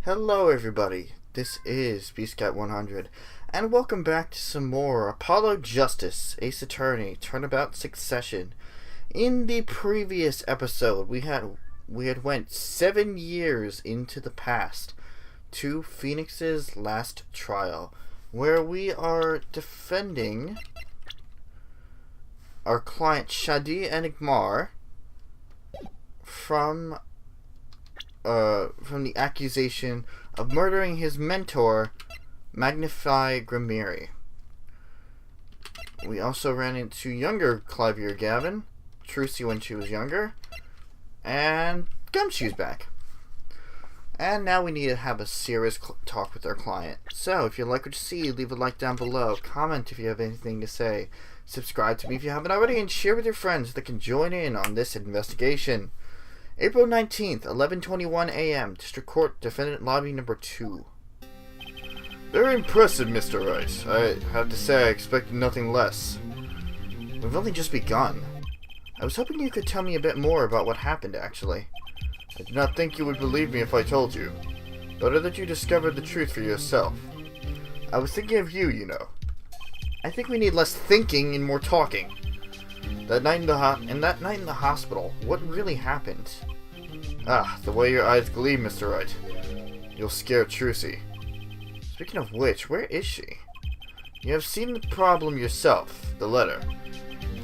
Hello everybody, this is BeastCat100, and welcome back to some more Apollo Justice, Ace Attorney, Turnabout Succession. In the previous episode, we had went 7 years into the past to Phoenix's last trial, where we are defending our client Shadi and Igmar from the accusation of murdering his mentor, Magnify Grimiri. We also ran into younger Clivier Gavin, Suzie when she was younger, and Gumshoe's back. And now we need to have a serious talk with our client. So, if you like what you see, leave a like down below, comment if you have anything to say, subscribe to me if you haven't already, and share with your friends that can join in on this investigation. April 19th, 11:21 a.m., District Court, Defendant Lobby Number 2. Very impressive, Mr. Rice. I have to say I expected nothing less. We've only just begun. I was hoping you could tell me a bit more about what happened, actually. I did not think you would believe me if I told you. Better that you discovered the truth for yourself. I was thinking of you, you know. I think we need less thinking and more talking. That night in the hospital, what really happened? Ah, the way your eyes gleam, Mr. Wright. You'll scare Suzie. Speaking of which, where is she? You have seen the problem yourself, the letter.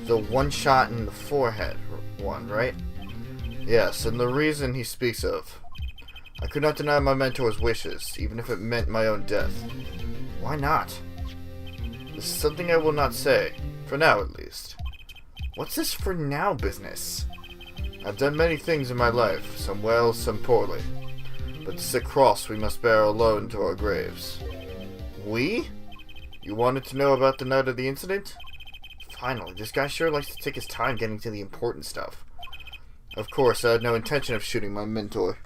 The one shot in the forehead one, right? Yes, and the reason he speaks of. I could not deny my mentor's wishes, even if it meant my own death. Why not? This is something I will not say, for now at least. What's this for now business? I've done many things in my life, some well, some poorly. But this is a cross we must bear alone to our graves. We? You wanted to know about the night of the incident? Finally, this guy sure likes to take his time getting to the important stuff. Of course, I had no intention of shooting my mentor.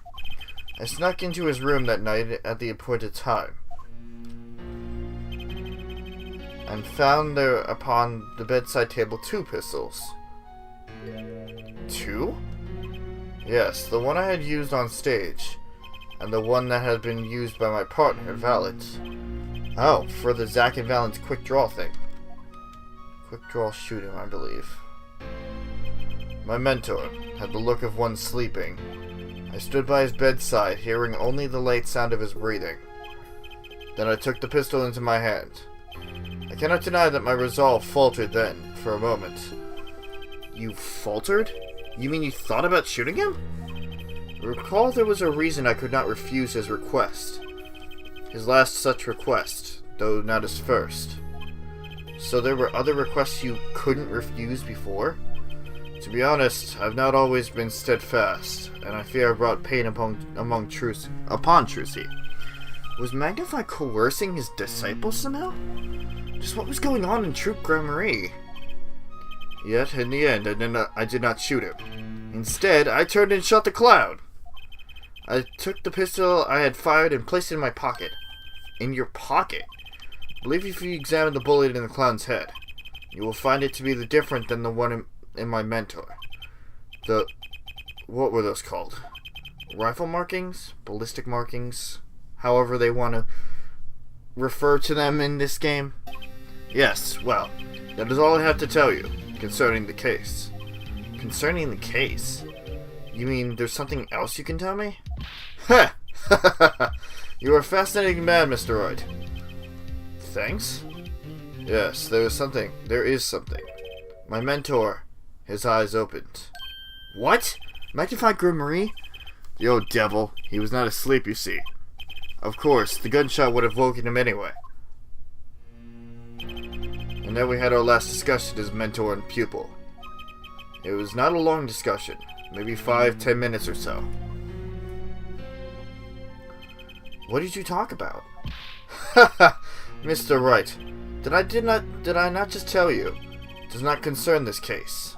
I snuck into his room that night at the appointed time, and found there upon the bedside table 2 pistols. 2? Yes, the one I had used on stage, and the one that had been used by my partner, Valant. Oh, for the Zack and Valant's quick draw thing. Quick draw shooting, I believe. My mentor had the look of one sleeping. I stood by his bedside, hearing only the light sound of his breathing. Then I took the pistol into my hand. I cannot deny that my resolve faltered then, for a moment. You faltered? You mean you thought about shooting him? Recall there was a reason I could not refuse his request. His last such request, though not his first. So there were other requests you couldn't refuse before? To be honest, I've not always been steadfast, and I fear I brought pain upon Suzie. Was Magnify coercing his disciples somehow? Just what was going on in Troop Grimiri? Yet, in the end, I did not shoot him. Instead, I turned and shot the clown. I took the pistol I had fired and placed it in my pocket. In your pocket? I believe if you examine the bullet in the clown's head, you will find it to be different than the one in my mentor. What were those called? Rifle markings? Ballistic markings? However they want to refer to them in this game. Yes, well, that is all I have to tell you concerning the case. Concerning the case? You mean there's something else you can tell me? Ha! You are a fascinating man, Mr. Wright. Thanks? Yes, there is something. My mentor, his eyes opened. What? Magnify Grimiri? The old devil. He was not asleep, you see. Of course, the gunshot would have woken him anyway. And then we had our last discussion as mentor and pupil. It was not a long discussion, maybe 5-10 minutes or so. What did you talk about? Haha, Mr. Wright, did I not just tell you? It does not concern this case.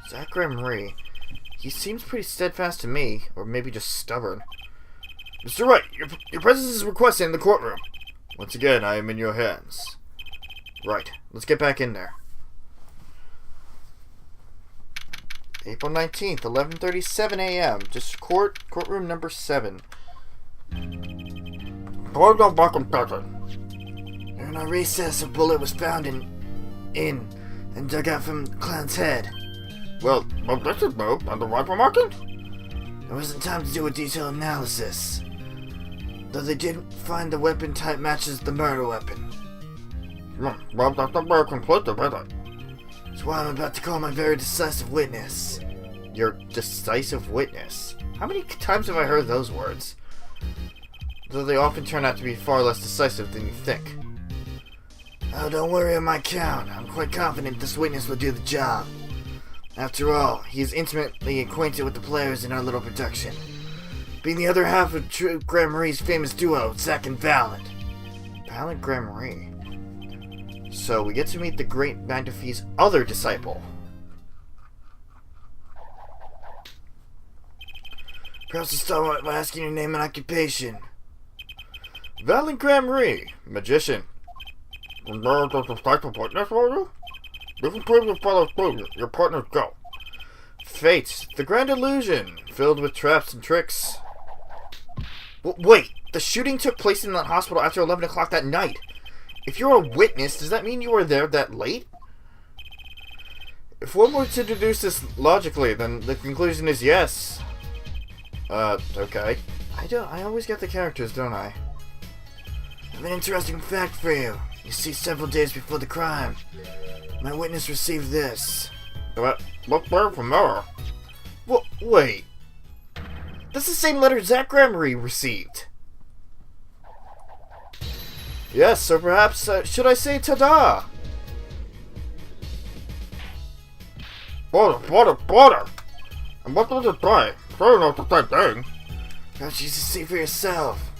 Zack Grimiri, he seems pretty steadfast to me, or maybe just stubborn. Mr. Wright, your presence is requested in the courtroom. Once again, I am in your hands. Right, let's get back in there. April 19th, 11:37 a.m. District Court, courtroom number 7. Boys don't buck them doesn't. In a recess, a bullet was found in and dug out from the clown's head. Well, this is new. On the rifle market? There wasn't time to do a detailed analysis. Though they didn't find the weapon type matches the murder weapon. Well, that's not very conclusive, is it? That's why I'm about to call my very decisive witness. Your decisive witness? How many times have I heard those words? Though they often turn out to be far less decisive than you think. Oh, don't worry on my count. I'm quite confident this witness will do the job. After all, he is intimately acquainted with the players in our little production, being the other half of Grand Marie's famous duo, Zack and Valant. Valant Grand Marie? So we get to meet the great Magnifi's other disciple. Perhaps to start by asking your name and occupation. Valant Grand Marie, magician. And there is a decisive witness for you? You can prove your fellow student. Your partners go. Fate, the grand illusion, filled with traps and tricks. Wait, the shooting took place in that hospital after 11 o'clock that night. If you're a witness, does that mean you were there that late? If one were to deduce this logically, then the conclusion is yes. Okay. I always get the characters, don't I? I have an interesting fact for you. You see, several days before the crime, my witness received this. Look very familiar. Wait. That's the same letter Zack Gramarye received. Yes, so perhaps, should I say ta-da? Border! And what does it say? Sure not the same thing. Perhaps you should see for yourself.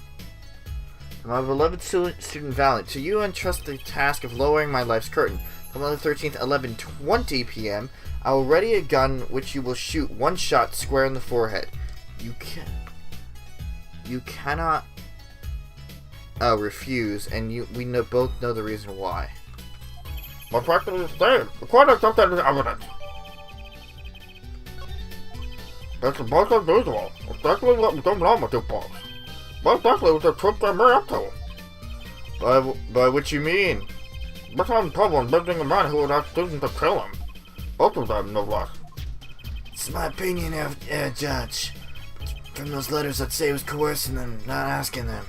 My beloved student Valant, to you entrust the task of lowering my life's curtain. On the 13th, 11:20 p.m., I will ready a gun which you will shoot one shot square in the forehead. You cannot refuse, and we both know the reason why. My practice is the same. The court accepted as evidence. That's most unusual, especially what was going on with you folks. Most likely was the trip they made up to. By which you mean? But I'm trouble visiting a man who would ask students to kill him. Both of them, no less. It's my opinion, Judge. From those letters, I'd say he was coercing them, not asking them.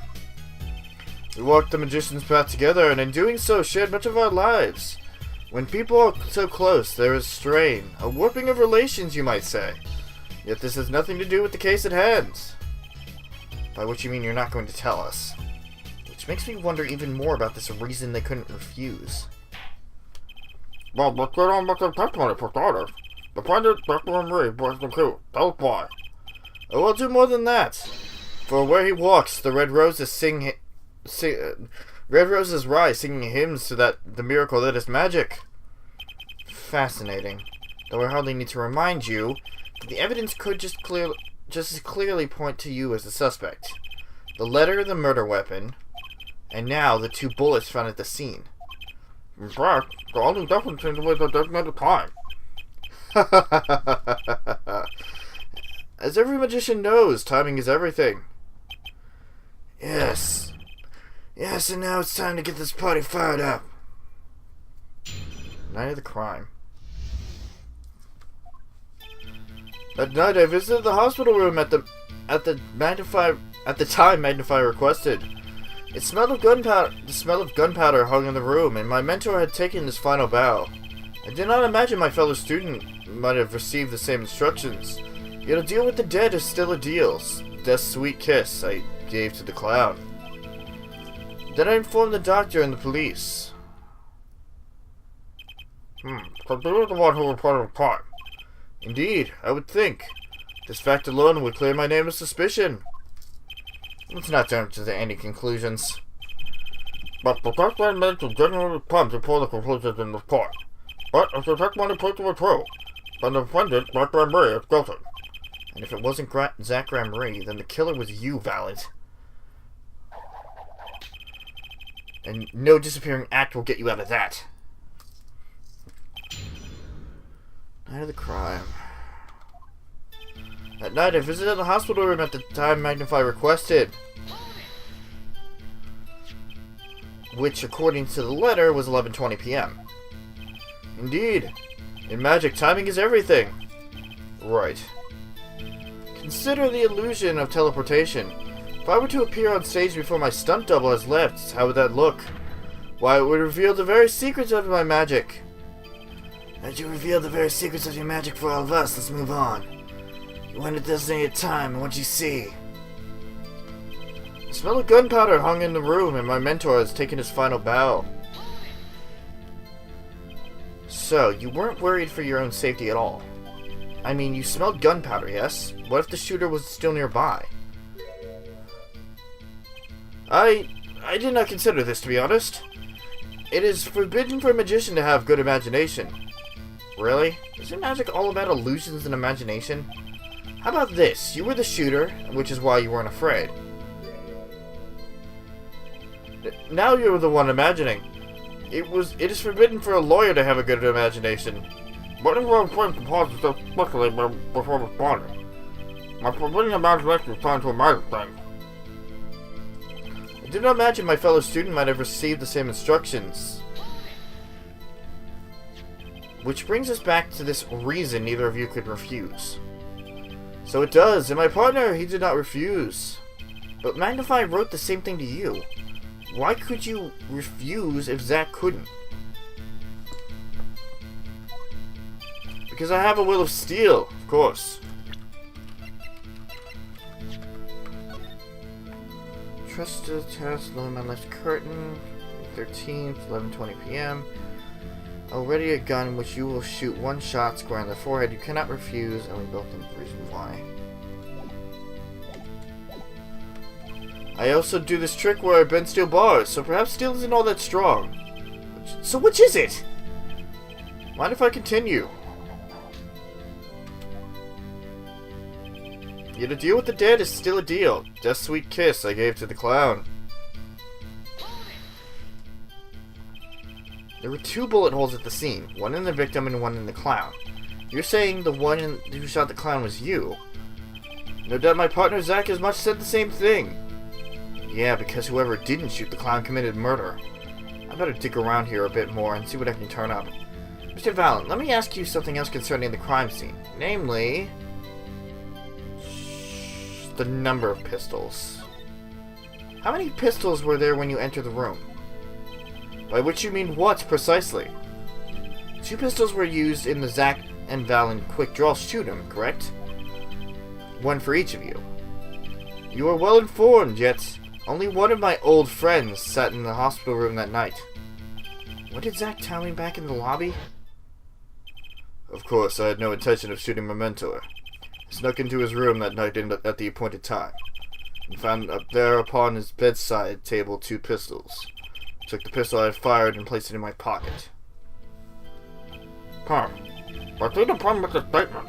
We walked the magician's path together, and in doing so, shared much of our lives. When people are so close, there is strain, a warping of relations, you might say. Yet this has nothing to do with the case at hand. By which you mean you're not going to tell us. Which makes me wonder even more about this reason they couldn't refuse. Well, let's get on with the testimony for starters. The plaintiff, Dr. Marie, was the truth. Tell us why. Oh, I'll do more than that. For where he walks, the red roses rise, singing hymns to the miracle that is magic. Fascinating. Though I hardly need to remind you that the evidence could just as clearly point to you as the suspect. The letter, the murder weapon, and now the 2 bullets found at the scene. In fact, the only difference in the way the designated time. As every magician knows, timing is everything. Yes, and now it's time to get this party fired up. Night of the crime. That night, I visited the hospital room at the time Magnify requested. The smell of gunpowder hung in the room, and my mentor had taken his final bow. I did not imagine my fellow student might have received the same instructions. Yet a deal with the dead is still a deal. Death's sweet kiss I gave to the clown. Then I informed the doctor and the police. So you were the one who reported the crime. Indeed, I would think. This fact alone would clear my name of suspicion. Let's not jump to any conclusions. But the testimony made to genuinely plumb before the conclusions in this part. But if the testimony proves to be true, then the defendant, Dr. Marie, is guilty. And if it wasn't Zack Gramarye, then the killer was you, Valant. And no disappearing act will get you out of that. Night of the crime. That night, I visited the hospital room at the time Magnify requested. which, according to the letter, was 11:20 p.m. Indeed. In magic, timing is everything. Right. Consider the illusion of teleportation. If I were to appear on stage before my stunt double has left, how would that look? Why, it would reveal the very secrets of my magic. As you reveal the very secrets of your magic for all of us, let's move on. You want to designate time, and what you see? The smell of gunpowder hung in the room, and my mentor has taken his final bow. So, you weren't worried for your own safety at all. I mean, you smelled gunpowder, yes? What if the shooter was still nearby? I did not consider this, to be honest. It is forbidden for a magician to have good imagination. Really? Isn't magic all about illusions and imagination? How about this? You were the shooter, which is why you weren't afraid. Now you're the one imagining. It is forbidden for a lawyer to have a good imagination. But it's very important to pause so quickly before responding. My forbidden imagination is trying to imagine things. I did not imagine my fellow student might have received the same instructions. Which brings us back to this reason neither of you could refuse. So it does, and my partner, he did not refuse. But Magnify wrote the same thing to you. Why could you refuse if Zack couldn't? Because I have a will of steel, of course. Trust the test, low my left curtain, 13th, 11:20 p.m. Already a gun which you will shoot one shot square in the forehead. You cannot refuse, and we both know the reason why. I also do this trick where I bend steel bars, so perhaps steel isn't all that strong. So which is it? Mind if I continue? Yet a deal with the dead is still a deal. Death's sweet kiss I gave to the clown. There were 2 bullet holes at the scene, one in the victim and one in the clown. You're saying the one who shot the clown was you? No doubt my partner Zack as much said the same thing. Yeah, because whoever didn't shoot the clown committed murder. I better dig around here a bit more and see what I can turn up. Mr. Valant, let me ask you something else concerning the crime scene. Namely, the number of pistols. How many pistols were there when you entered the room? By which you mean what, precisely? 2 pistols were used in the Zack and Valant quick draw shoot-'em, correct? 1 for each of you. You are well informed, yet only one of my old friends sat in the hospital room that night. What did Zack tell me back in the lobby? Of course, I had no intention of shooting my mentor. I snuck into his room that night at the appointed time, and found up there upon his bedside table 2 pistols. Took the pistol I had fired and placed it in my pocket. But see the problem with the statement.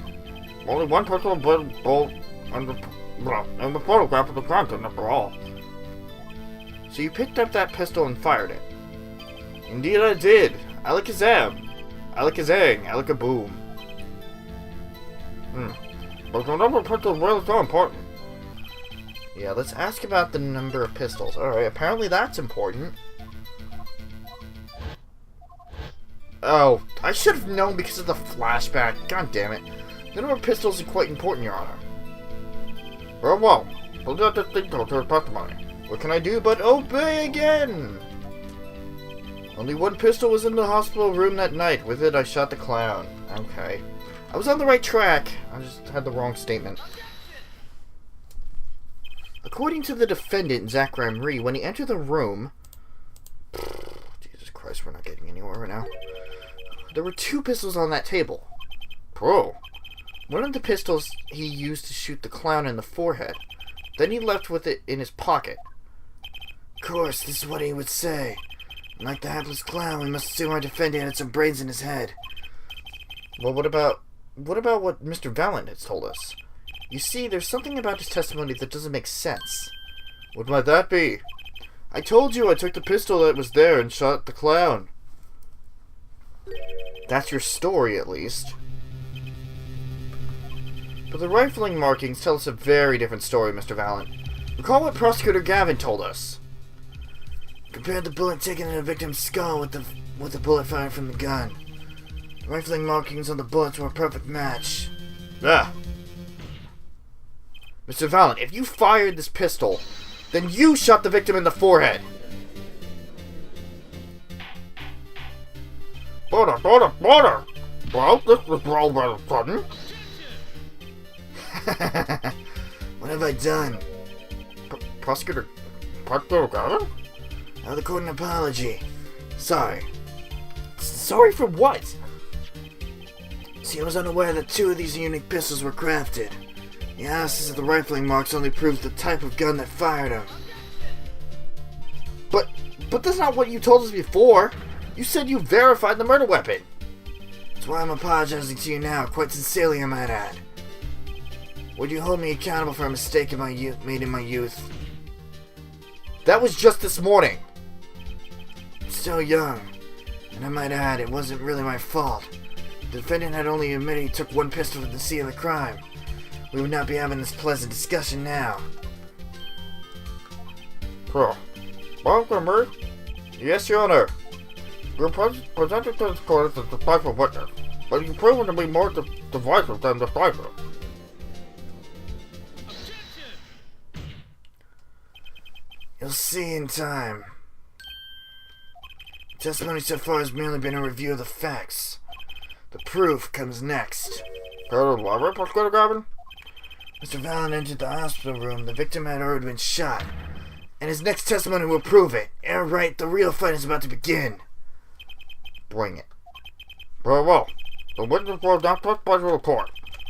Only 1 pistol bullet and the photograph of the content after all. So you picked up that pistol and fired it? Indeed I did. Alakazam. Alakazang. Alakaboom. But the number of pistols really so important. Yeah, let's ask about the number of pistols. Alright, apparently that's important. Oh, I should have known because of the flashback. God damn it. The number of pistols is quite important, Your Honor. Very well. We'll get this thing to your testimony. What can I do but obey again? Only 1 pistol was in the hospital room that night. With it, I shot the clown. Okay. I was on the right track. I just had the wrong statement. According to the defendant, Zack Ramree, when he entered the room... Jesus Christ, we're not getting anywhere right now. There were 2 pistols on that table. Bro. One of the pistols he used to shoot the clown in the forehead. Then he left with it in his pocket. Of course, this is what he would say. Like the hapless clown, we must assume our defendant had some brains in his head. Well, what about what Mr. Valant has told us? You see, there's something about his testimony that doesn't make sense. What might that be? I told you I took the pistol that was there and shot the clown. That's your story, at least. But the rifling markings tell us a very different story, Mr. Valant. Recall what Prosecutor Gavin told us. Compared the bullet taken in the victim's skull with the bullet fired from the gun. The rifling markings on the bullets were a perfect match. Yeah. Mr. Valant, if you fired this pistol, then you shot the victim in the forehead. Border! Well, this was all rather sudden. What have I done? Prosecutor Gavin? I'll record an apology. Sorry. Sorry for what? See, I was unaware that 2 of these unique pistols were crafted. The absence of the rifling marks only proves the type of gun that fired them. But that's not what you told us before. You said you verified the murder weapon. That's why I'm apologizing to you now, quite sincerely I might add. Would you hold me accountable for a mistake made in my youth? That was just this morning. I'm still young, and I might add, it wasn't really my fault. The defendant had only admitted he took 1 pistol from the scene of the crime. We would not be having this pleasant discussion now. Cool. Welcome, Yes, Your Honor. You're presented to this court as a decisive witness, but you've proven to be more divisive than decisive. You'll see in time. Testimony so far has merely been a review of the facts. The proof comes next. Prosecutor Gavin? Mr. Valant entered the hospital room. The victim had already been shot, and his next testimony will prove it. You're right, the real fight is about to begin. Bring it. Very well. The witness will not testify to the court.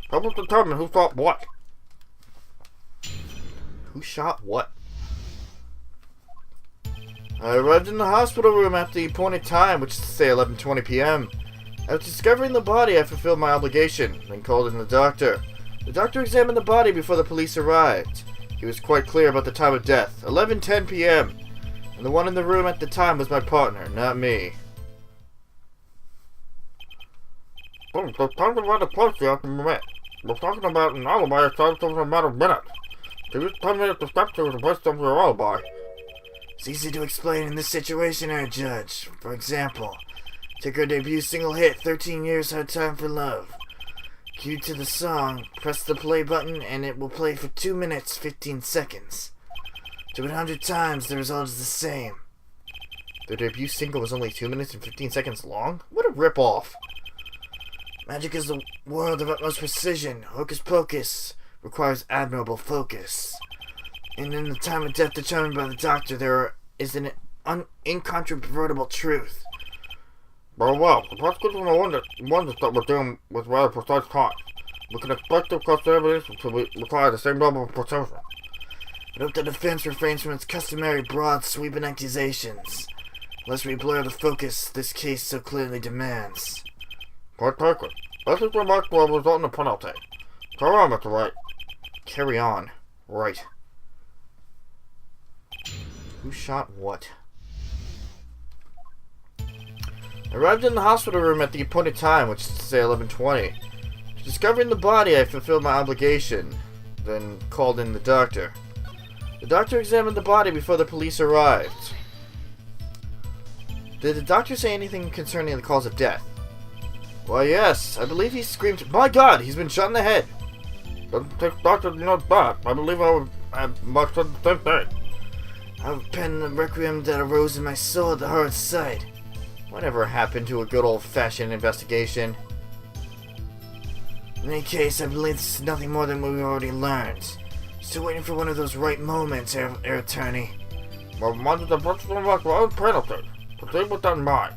Help us determine who shot what. Who shot what? I arrived in the hospital room at the appointed time, which is to say 11:20 p.m. After discovering the body, I fulfilled my obligation, then called in the doctor. The doctor examined the body before the police arrived. He was quite clear about the time of death, 11:10 p.m. And the one in the room at the time was my partner, not me. We're talking about the place you have to admit. We're talking about an alibi aside from a matter of minutes. To use 10 minutes to step to is a waste of your alibi. It's easy to explain in this situation, our judge. For example, take our debut single hit, 13 Years Hard Time for Love. Cue to the song, press the play button, and it will play for 2 minutes, 15 seconds. Do it 100 times, the result is the same. The debut single was only 2 minutes and 15 seconds long? What a rip-off. Magic is the world of utmost precision. Hocus pocus requires admirable focus. And in the time of death determined by the doctor, there is an incontrovertible truth. Very well. The prosecutor wonders that we're dealing with rather precise times. We can expect to cross the evidence to require the same level of precision. I hope the defense refrains from its customary broad sweeping accusations, lest we blur the focus this case so clearly demands. Quite taken. This is remarked will result in a penalty. Carry on, Mr. Wright. Carry on. Right. Who shot what? I arrived in the hospital room at the appointed time, which is to say 11:20. Discovering the body, I fulfilled my obligation, then called in the doctor. The doctor examined the body before the police arrived. Did the doctor say anything concerning the cause of death? Why, yes. I believe he screamed, "My God, he's been shot in the head!" Doesn't take doctor to know that. I believe I would have much said the same thing. I've penned the requiem that arose in my soul at the horrid sight. Whatever happened to a good old-fashioned investigation? In any case, I believe this is nothing more than what we've already learned. Still waiting for one of those right moments, Air Attorney. Well, mind the principle of my own penalty. Proceed with that in mind.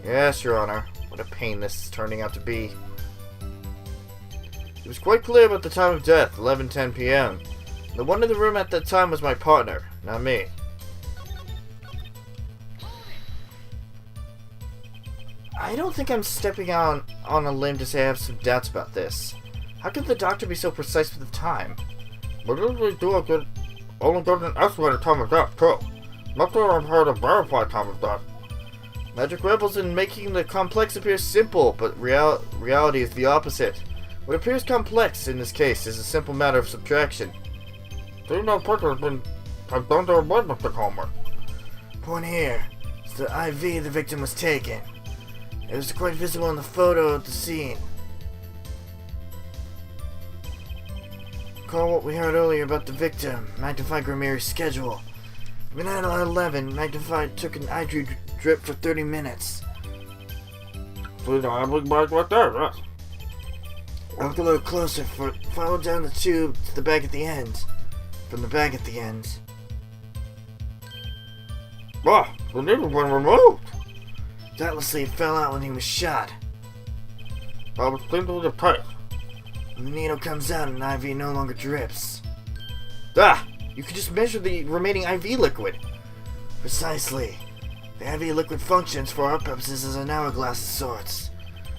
Yes, Your Honor. What a pain this is turning out to be. It was quite clear about the time of death, 11:10 p.m. The one in the room at that time was my partner, not me. I don't think I'm stepping out on a limb to say I have some doubts about this. How could the doctor be so precise with the time? But usually do a good, only get an estimated time of death, too. Not that I've heard a verified time of death. Magic revels in making the complex appear simple, but reality is the opposite. What appears complex in this case is a simple matter of subtraction. See, no person has done their work, Mr. Coleman. Point here. It's the IV the victim was taking. It was quite visible in the photo of the scene. Recall what we heard earlier about the victim. Magnified Grimiri's schedule. Midnight at 11, Magnified took an IV drip for 30 minutes. Please, I look back right there, yes. Walk a little closer, follow down the tube to the bag at the end. From the bag at the end. Ah, the needle was removed. Doubtlessly it fell out when he was shot. I was thinking of the place. When the needle comes out, an IV no longer drips. Ah! You can just measure the remaining IV liquid. Precisely. The IV liquid functions for our purposes as an hourglass of sorts.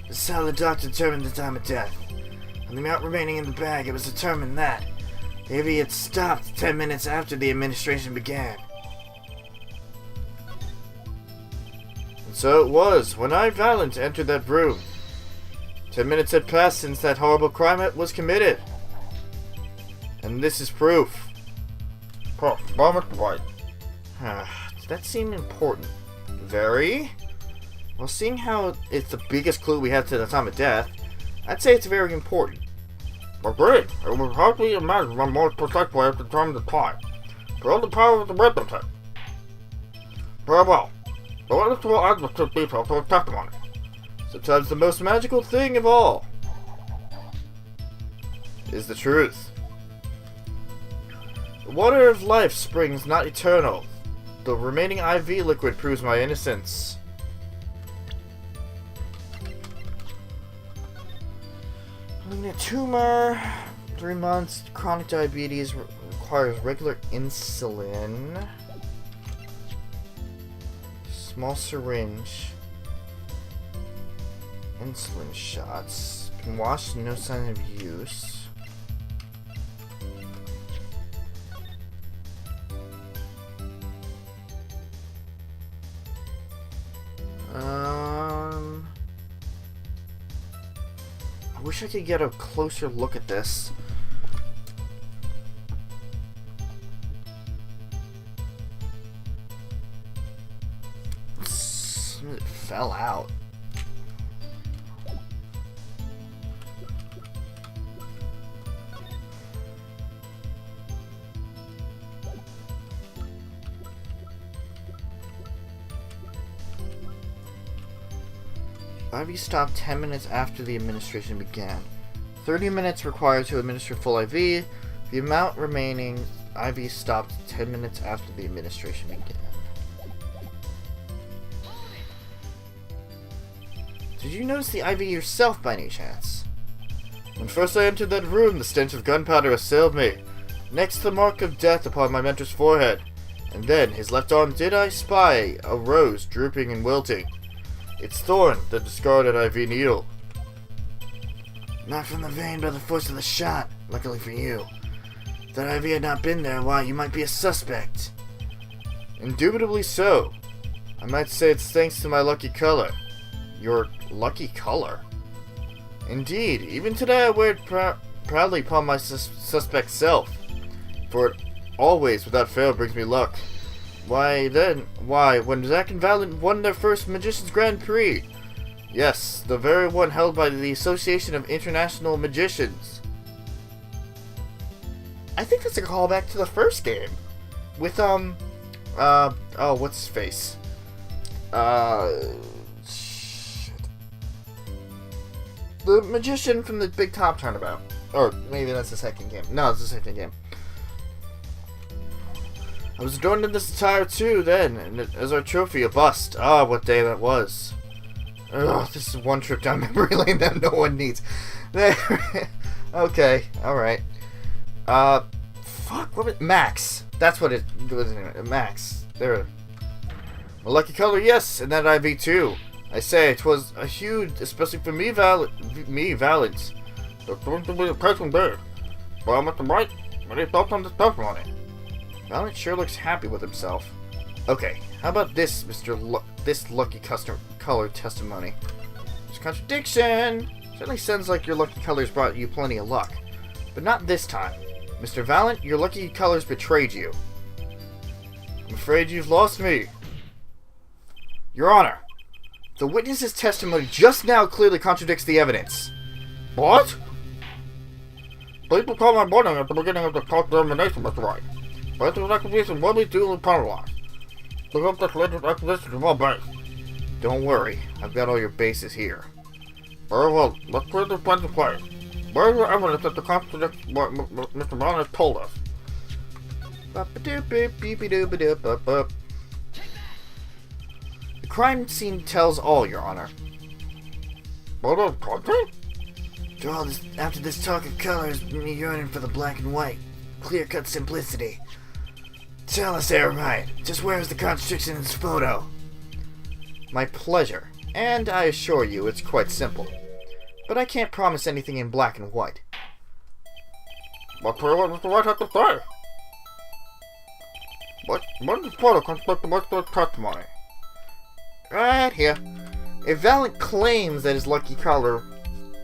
This is how the doctor determined the time of death. On the amount remaining in the bag, it was determined that the IV had stopped 10 minutes after the administration began. And so it was when I, Valant, entered that room. 10 minutes had passed since that horrible crime was committed. And this is proof. Oh, vomit white. Does that seem important? Very? Well, seeing how it's the biggest clue we have to the time of death, I'd say it's very important. Agreed. It was hardly imagined one more precise way to determine the time. For all the power of the arithmetic. Very well. So let us add the two details to the testimony. Sometimes the most magical thing of all is the truth. The water of life springs not eternal. The remaining IV liquid proves my innocence. A tumor, 3 months, chronic diabetes, requires regular insulin. Small syringe. Insulin shots. Been washed, no sign of use. I wish I could get a closer look at this. It fell out. IV stopped 10 minutes after the administration began. 30 minutes required to administer full IV. The amount remaining IV stopped 10 minutes after the administration began. Did you notice the IV yourself by any chance? When first I entered that room, the stench of gunpowder assailed me. Next, the mark of death upon my mentor's forehead. And then, his left arm did I spy a rose drooping and wilting. Its thorn, the discarded IV needle. Not from the vein, but the force of the shot, luckily for you. If that IV had not been there, why, you might be a suspect. Indubitably so. I might say it's thanks to my lucky color. Your lucky color? Indeed, even today I wear it proudly upon my suspect self. For it always, without fail, brings me luck. Why, when Zack and Valant won their first Magician's Grand Prix. Yes, the very one held by the Association of International Magicians. I think that's a callback to the first game. With, oh, what's his face? Shit. The magician from the Big Top Turnabout. Or maybe that's the second game. No, it's the second game. I was adorned in this attire too then, and as our trophy, a bust. Ah, what day that was. Ugh, this is one trip down memory lane that no one needs. Okay, alright. Fuck, what was Max. That's what it was, Max. There. My lucky color, yes, and that IV too. I say, it was a huge, especially for me, Valant. There's going to be a person there. But I'm at the right, but he thought on the testimony. Valant sure looks happy with himself. Okay, how about this, this lucky color testimony? There's contradiction. Certainly sounds like your lucky colors brought you plenty of luck. But not this time. Mr. Valant, your lucky colors betrayed you. I'm afraid you've lost me. Your Honor, the witness's testimony just now clearly contradicts the evidence. What? Please recall my warning at the beginning of the cross-examination, Mr. Wright. Plaintiff's accusation will be duly penalized. We hope this latest accusation is well based. Don't worry, I've got all your bases here. Very well, let's put this plan to play. Where is the evidence that contradicts what Mr. Brown has told us? The crime scene tells all, Your Honor. What is content? After this talk of colors, me yearning for the black and white. Clear-cut simplicity. Tell us they're right. Just where is the contradiction in this photo? My pleasure. And I assure you, it's quite simple. But I can't promise anything in black and white. Let's hear what Mr. Wright has to say. What does this photo contradict with the testimony? Right here. If Valant claims that his lucky color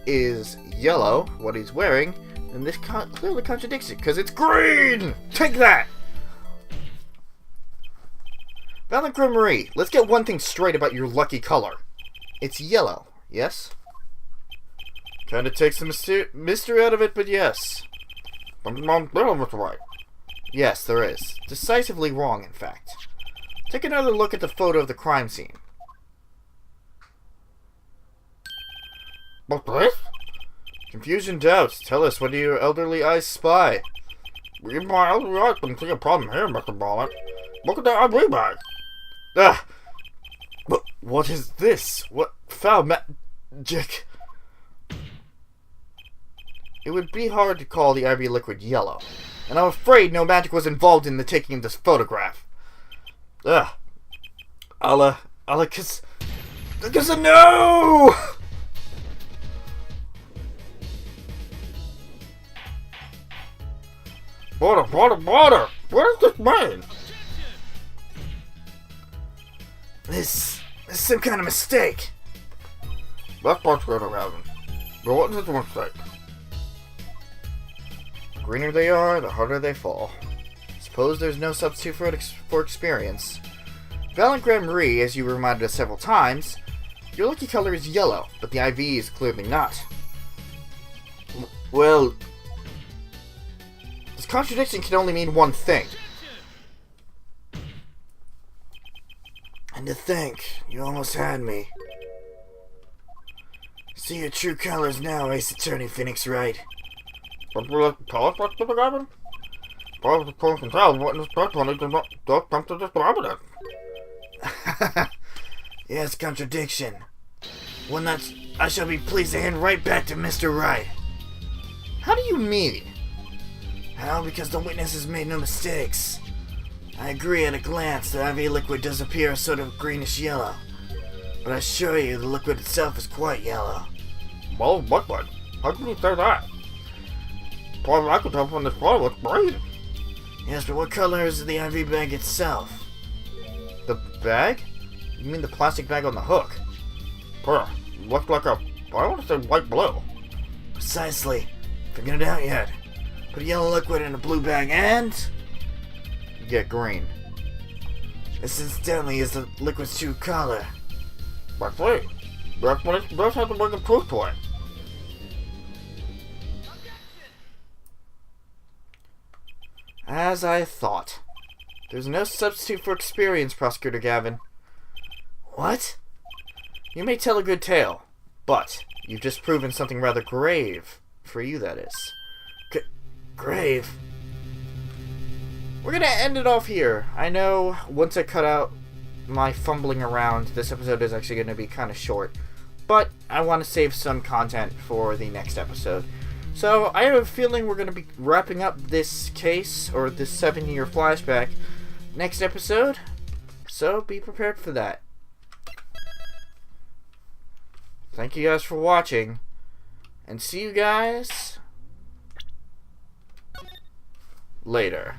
is yellow, what he's wearing, then this clearly contradicts it, because it's green! Take that! Valant Marie, let's get one thing straight about your lucky color. It's yellow, yes? Kinda takes the mystery out of it, but yes. Something wrong there, Mr. Wright. Yes, there is. Decisively wrong, in fact. Take another look at the photo of the crime scene. What's this? Confusion, doubts. Tell us, what do your elderly eyes spy? Read my elderly eyes can see a problem here, Mr. Valant. Look at that IV bag. Ah! But what is this? What foul magic? It would be hard to call the IV liquid yellow, and I'm afraid no magic was involved in the taking of this photograph. Ugh. Cause no! Water! What does this mean? This is some kind of mistake. That's what's going to happen. But what is the mistake? The greener they are, the harder they fall. Suppose there's no substitute for experience. Valant Marie, as you reminded us several times, your lucky color is yellow, but the IV is clearly not. Well, this contradiction can only mean one thing. And to think, you almost had me. See your true colors now, Ace Attorney Phoenix Wright. Don't you like to tell us what's going to happen? As far as the court can tell, what in this testimony does not come to describe it. Yes, contradiction. One that I shall be pleased to hand right back to Mr. Wright. How do you mean? How? Because the witness has made no mistakes. I agree at a glance the IV liquid does appear sort of greenish yellow. But I assure you the liquid itself is quite yellow. Well, liquid? How can you say that? As far as I can tell from this photo, it's green. Yes, but what color is the IV bag itself? The bag? You mean the plastic bag on the hook? Sure. Looks like I want to say light blue. Precisely. Figured it out yet. Put a yellow liquid in a blue bag and you get green. This incidentally is the liquid's true color. I see. The explanation does have to bring some truth to it. As I thought. There's no substitute for experience, Prosecutor Gavin. What? You may tell a good tale, but you've just proven something rather grave. For you, that is. Grave? We're gonna end it off here. I know once I cut out my fumbling around, this episode is actually gonna be kind of short, but I want to save some content for the next episode. So I have a feeling we're gonna be wrapping up this case, or this 7-year flashback, next episode. So be prepared for that. Thank you guys for watching, and see you guys later.